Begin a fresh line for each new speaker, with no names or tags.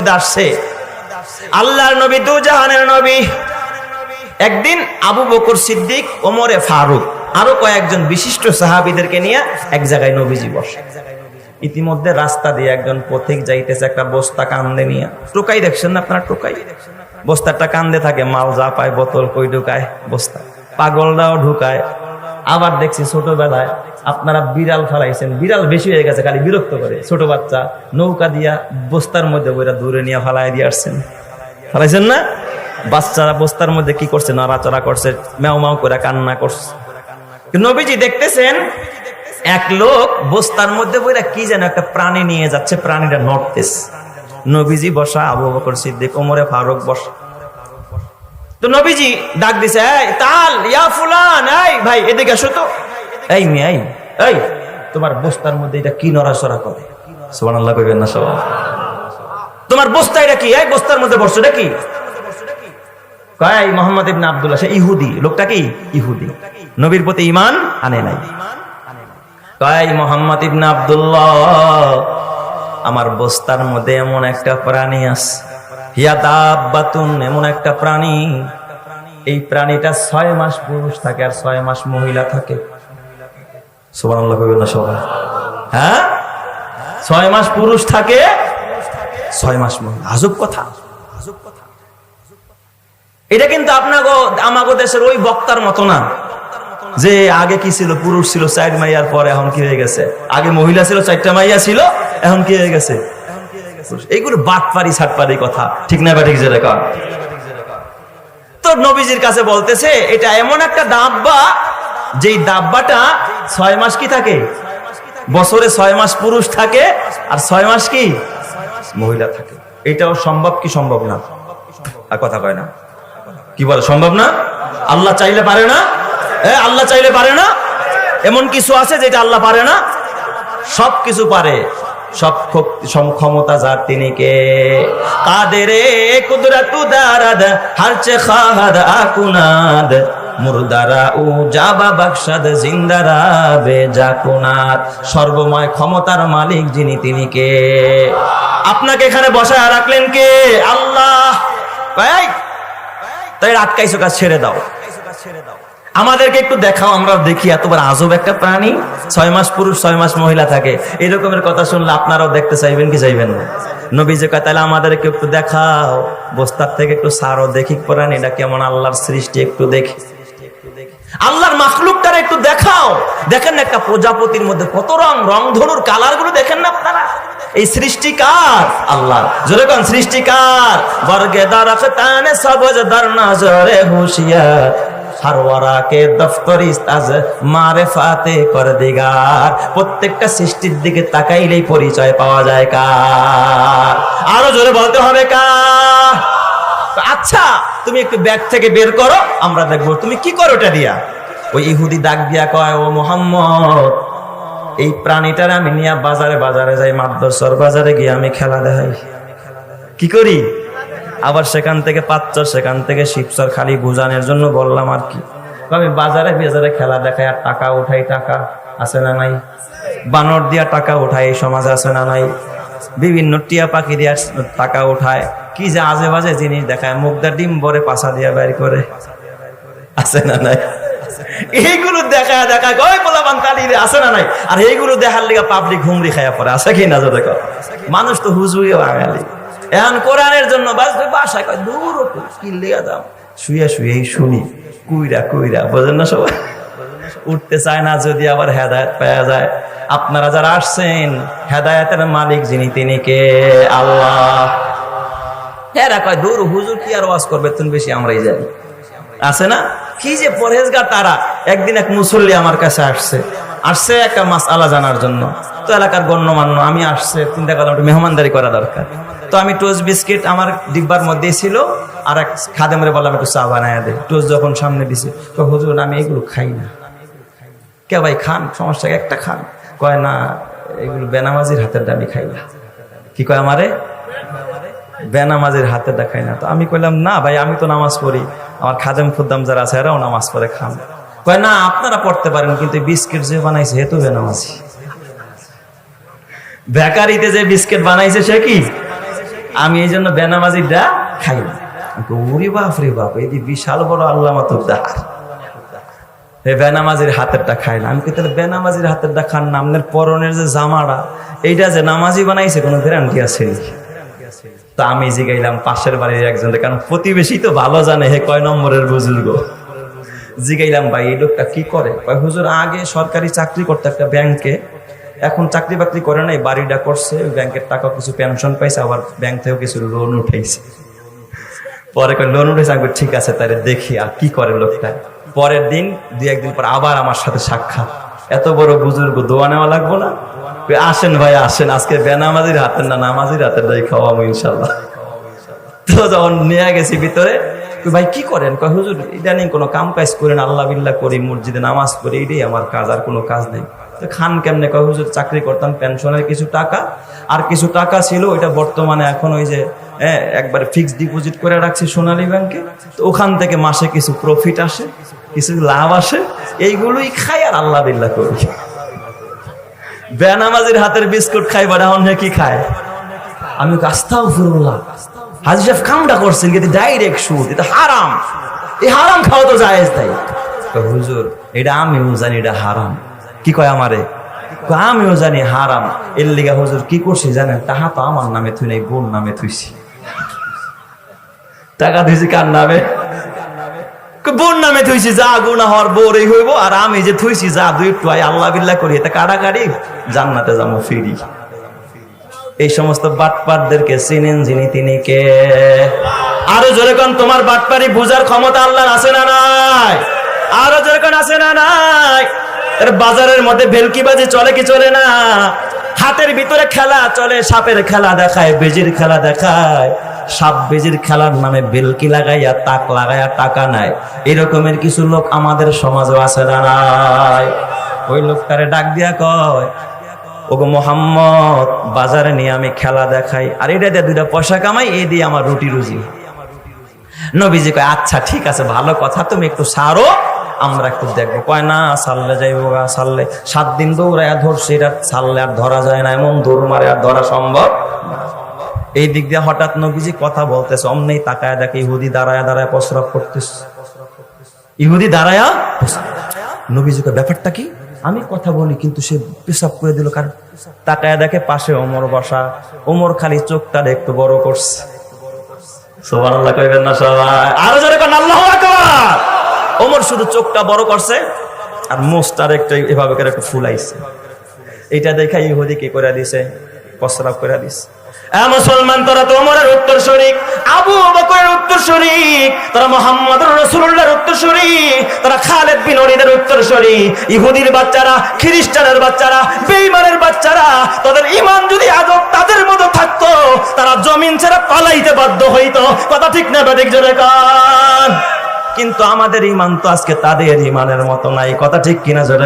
আসছে আল্লাহর নবী, দু জাহানের নবী। একদিন আবু বকর সিদ্দিক, ওমরে ফারুক, আরো কয়েকজন বিশিষ্ট সাহাবীদেরকে নিয়ে এক জায়গায় নবীজি বসে। ইতিমধ্যে রাস্তা দিয়ে একজন পথিক যাইতেছে, একটা বস্তা কান্দে নিয়ে। টোকাই দেখছেন না আপনারা? টোকাই বস্তাটা কান্দে থাকে, মাল যা পায় বোতল কই ঢুকায়, বস্তা পাগলরাও ঢুকায়। আবার দেখছি ছোটবেলায় আপনারা বিড়াল ফালাইছেন, বিড়াল বেশি হয়ে গেছে, খালি বিরক্ত করে। ছোট বাচ্চা নৌকা দিয়া বস্তার মধ্যে বইরা দূরে নিয়ে ফালাই দিয়ে আসছেন, ফালাইছেন না? বাচ্চারা বস্তার মধ্যে কি করছে? নড়াচড়া করছে, ম্যাও ম্যাও করে কান্না করছে। নবীজি দেখতেছেন এক লোক বস্তার মধ্যে বইরা কি যেন একটা প্রাণী নিয়ে যাচ্ছে, প্রাণীটা নড়তেছে। নবীজি বসা, আবু বকর সিদ্দিক, ওমরে ফারুক বসা। তো নবীজি ডাক দিছে, এই তাল ইয়া ফুলান, এই ভাই এদিকে আসো তো। এই মেয়ে, এই তোমার বস্তার মধ্যে এটা কি নড়াচড়া করে? সুবহানাল্লাহ কইবেন না সবাই? তোমার বস্তা এটা কি? এই বস্তার মধ্যে বসছো এটা কি? কয় মুহাম্মদ ইবনে আব্দুল্লাহ, সে ইহুদি। লোকটা কি? ইহুদি, নবীর প্রতি ঈমান আনে নাই। কয় মুহাম্মদ ইবনে আব্দুল্লাহ, আমার বস্তার মধ্যে এমন একটা প্রাণী আছে, হিয়া দাব্বাতুন, এমন একটা প্রাণী, এই প্রাণীটা 6 মাস পুরুষ থাকে আর 6 মাস মহিলা থাকে। সুবহানাল্লাহ কইবেন না সবাই? হ্যাঁ, 6 মাস পুরুষ থাকে, 6 মাস মহিলা। আজব কথা। এটা কিন্তু আমাগো দেশের ওই বক্তার মতো না যে আগে কি ছিল, পুরুষ ছিল 4 মাইয়ার পর এখন কি হয়ে গেছে, আগে মহিলা ছিল 4টা মাইয়া ছিল এখন কি হয়ে গেছে। এইগুলো বাটপারি ছাটপারি কথা, ঠিক না? ঠিক যে রেখা। তো নবীজির কাছে বলতেছে এটা এমন একটা দাব্বা, যেই দাব্বাটা 6 মাস কি থাকে, বছরে 6 মাস পুরুষ থাকে আর 6 মাস কি মহিলা থাকে। এটাও সম্ভব কি সম্ভব না? আর কথা কয় না, কি বলে সম্ভব না? আল্লাহ চাইলে পারে না? আল্লাহ চাইলে পারে না? এমন কিছু আছে যেটা আল্লাহ পারে না? সব কিছু পারে, সব ক্ষমতা যার, তিনি কে? কাদেরে কুদরতু দারাদ হারচে খাহাদ আকুনাদ মুরদারা উ জাবা বাকশাদ জিন্দারা বেজাকুনাত। সর্বময় ক্ষমতার মালিক যিনি, তিনি কে? আপনাকে এখানে বসায় রাখলেন কে? আল্লাহ। তাই আটকাইছো, কাজ ছেড়ে দাও, আমাদেরকে একটু দেখাও, আমরা দেখি। এতবার আজব একটা প্রাণী, 6 মাস পুরুষ 6 মাস মহিলা থাকে। এরকমের কথা শুনলে আপনারাও দেখতে চাইবেন কি চাইবেন না? নবীজি কয় তাহলে আমাদেরকে একটু দেখাও, বস্তার থেকে একটু সারো, দেখি প্রাণী এটা কেমন, আল্লাহর সৃষ্টি একটু দেখি, আল্লাহর মাখলুকটারে একটু দেখাও। দেখেন না একটা প্রজাপতির মধ্যে কত রং ধনুর কালার গুলো দেখেন না আপনারা? এই সৃষ্টিকার আল্লাহ। জোরে কোন সৃষ্টিকার? বর্গে দরখতানে সবজ দর নজরে হুশিয়ার, হারওয়ারাকে দফতরি তাজ মারেফাতে কর দিগার। প্রত্যেকটা সৃষ্টির দিকে তাকাইলেই পরিচয় পাওয়া যায় কার। আরো জোরে বলতে হবে কার। আচ্ছা তুমি একটু ব্যাগ থেকে বের করো, আমরা দেখবো তুমি কি করো ওটা দিয়া। ওই ইহুদি ডাক দিয়া কয়, ও মুহাম্মদ, এই প্রাণীটার আমি নিয়ে বাজারে যাই, মাদ্রাসার বাজারে গিয়ে আমি খেলা দেখাই। কি করি? আবার সেখান থেকে পাচ্চর, সেখান থেকে শিবসর, খালি বুঝানোর জন্য বললাম আর কি। আমি বাজারে খেলা দেখাই আর টাকা উঠাই। টাকা আছে না নাই? বানর দিয়া টাকা উঠাই, এই সমাজে আছে না নাই? বিভিন্ন টিয়া পাখি দিয়া টাকা উঠায়, কি যে আজে বাজে জিনিস দেখায়, মুখটা ডিম ভরে পাছা দিয়া বের করে, আছে না নাই? এইগুলো দেখা ওই পোলাপান তালিরে, আছে না নাই? আর এইগুলো দেখার লিগা পাবলিক হুমরি খাইয়া পড়ে, আছে কি না? দেখো মানুষ তো হুজুরি বাঙালি, এখন কোরআনের জন্য বাসায় কয় দূর কি লেগে দাম, শুয়ে শুনি কুইরা বোঝেন না সবাই? উঠতে চায় না, যদি আবার হেদায়েত পাওয়া যায়। আপনারা যারা আসছেন, হেদায়েতের মালিক যিনি, তিনি কে? আল্লাহ। এরা কয় দূর হুজুর কি আর ওয়াজ করবে, তুমি বেশি আমরাই জানি, আছে না? কি যে পরহেজগার তারা। একদিন এক মুসল্লি আমার কাছে আসছে একটা মাসআলা জানার জন্য। তো এলাকার গণ্যমান্য, আমি আসছে, চিন্তা করলাম একটু মেহমানদারি করা দরকার। তো আমি টোস্ট বিস্কিট আমার ডিব্বার মধ্যেই ছিল, আর এক খাদেমরে বললাম একটু চা বানায় দে। টোস্ট যখন সামনে দিছে, তো হুজুর আমি এগুলো খাই না। কে ভাই খান, সমস্যা একটা খান। কয় না, এগুলো বেনামাজির হাতের দামি খাই না। কি কয় আমারে? বেনামাজির হাতে দেখাই না। তো আমি কইলাম না ভাই, আমি তো নামাজ পড়ি, আমার খাদেম খুদ্দাম যারা আছে এরাও নামাজ পড়ে, খান। কয় না, আপনারা পড়তে পারেন, কিন্তু বিস্কিট যে বানাইছে হে তো বেনামাজি। বেকারিতে যে বিস্কিট বানাইছে সে কি? আমি এই জন্য বেনামাজিটা খাই না। ওরে বাপ রে বাপ, এই বিশাল বড় আল্লামাতুল দার, বেনামাজির হাতেরটা খায় না। আমি কি তাহলে বেনামাজির হাতেরটা খান না? আপনার পরনের যে জামাটা এইটা যে নামাজি বানাইছে কোনো গ্যারান্টি আছে? তো আমি জিগাইলাম পাশের বাড়ির একজন, কারণ প্রতিবেশী তো ভালো জানে হে কয় নম্বরের বুজুর্গ। জিগাইলাম ভাই এই লোকটা কি করে? কয় হুজুর আগে সরকারি চাকরি করতে একটা ব্যাংকে, এখন চাকরি বাকরি করে নাই, বাড়িটা করছে, ওই ব্যাংকের টাকা কিছু পেনশন পাইছে, আবার ব্যাংক থেকেও কিছু লোন উঠাইছে। পরে কয় লোন উঠেছে, আমি ঠিক আছে তাহলে দেখি আর কি করে লোকটা। পরের দিন 2-1 দিন পর আবার আমার সাথে সাক্ষাৎ। এত বড় বুজুর্গ, দোয়া নেওয়া লাগবো না? আসেন ভাই আসেন, আজকে বেনামাজির হাতের না নামাজির হাতের দাই খাওয়াবো ইনশাল্লাহ। তো যখন নিয়ে গেছি ভিতরে, ভাই কি করেন? কয় হুজুর ইদানিং কোনো কাম কাজ করেন, আল্লাহ বিল্লাহ করি, মসজিদে নামাজ পড়ি, এটাই আমার কাজ, আর কোনো কাজ নেই। তো খান কেমনে? কয় হুজুর চাকরি করতাম, পেনশনের কিছু টাকা আর কিছু টাকা ছিল, ওইটা বর্তমানে এখন ওই যে একবার ফিক্সড ডিপোজিট করে রাখছি সোনালী ব্যাংকে, তো ওখান থেকে মাসে কিছু প্রফিট আসে, কিছু লাভ আসে, এইগুলোই খাই আর আল্লাহ বিল্লাহ করি। বেনামাজির হাতের বিস্কুট খাই, বাড়া অন্য কি খায়? আমি আস্তাগফিরুল্লাহ, হাজী সাহেব কামটা করছেন কিন্তু ডাইরেক্ট সুদ, এটা হারাম, এই হারাম খাওয়া তো জায়েজ তাই। হুজুর এটা আমিও জানি এটা হারাম। কি কয় আমারে? আমিও জানি হারাম। এর লিগা হুজুর কি করছি জানেন? টাকা তো আমার নামে থুই নাই, বোন নামে থুইছি। টাকা থুইছি কার নামে? বোন নামে থুইছি, যা গুনাহ হওয়ার বোরই হইব, আর আমি যে থুইছি যা দুই একটু আল্লাহ বিল্লাহ করি, এটা কাড়াকাড়ি, জান্নাতে যাবো ফিরি। এই সমস্ত বাটপারদেরকে চিনেন যিনি, তিনি কে? আরো জোরে কোন, তোমার বাটপারি বুঝার ক্ষমতা আল্লাহর আছে না নাই? আরো জোরে কোন, আছে না নাই? বাজারের মধ্যে ভেলকিবাজি চলে কি চলে না? হাতের ভিতরে খেলা চলে, সাপের খেলা দেখায়, বেজির খেলা দেখায়। সাপ বেজির খেলার নামে বেলকি লাগাইয়া তাক লাগাইয়া টাকা নেয়। এরকমের কিছু লোক আমাদের সমাজে আছে না নাই? ওই লোকটারে ডাক দিয়া কয়, ওগো মোহাম্মদ, বাজারে নিয়ে আমি খেলা দেখাই, আর এটা দিয়ে 2টা পয়সা কামাই, এই দিয়ে আমার রুটি রুজি। নবীজি কয় আচ্ছা ঠিক আছে, ভালো কথা, তুমি একটু সারো, আমরা একটু দেখবো। কয় না, সারলে যাইবো গা, সারলে 7 দিন দৌড়াইয়া ধরছে, এটা সারলে আর ধরা যায় না, এমন দৌড় মারে আর ধরা সম্ভব। এই দিক দিয়ে হঠাৎ নবীজি কথা বলতেছে, অমনি তাকায় দেখে ইহুদি দাঁড়ায় দাঁড়ায় প্রস্রাব করতেছে। ইহুদি দাঁড়ায়া, নবীজি কয় ব্যাপারটা কি? আমি কথা বলি কিন্তু সে পেশাব করে দিল। কার? তাকায় দেখে পাশে ওমর বসা। ওমর খালি চোখটা একটু বড় করছে। সুবহানাল্লাহ কইবেন না সবাই? আরো জোরে কোন আল্লাহু আকবার। ওমর শুধু চোখটা বড় করছে আর মুখটার একটু এভাবে করে একটু ফুলাইছে। এটা দেখা ইহুদি কি করে দিছে? প্রস্রাব করে দিছে। মুসলমান, তোরা তো ওমরের উত্তরসূরি, আবু বকরের উত্তরসূরি, তোরা মুহাম্মদুর রাসূলুল্লাহর উত্তরসূরি, তোরা খালিদ বিন ওলীদের উত্তরসূরি। ইহুদির বাচ্চারা, খ্রিস্টানের বাচ্চারা, বেঈমানের বাচ্চারা, তাদের ঈমান যদি আজও তাদের মতো থাকতো, তারা জমিন ছেড়ে পালাইতে বাধ্য হইতো। কথা ঠিক না বেঠিক জোরে কান? কিন্তু আমাদের ঈমান তো আজকে তাদের ঈমানের মতো নাই। কথা ঠিক কিনা জোরে?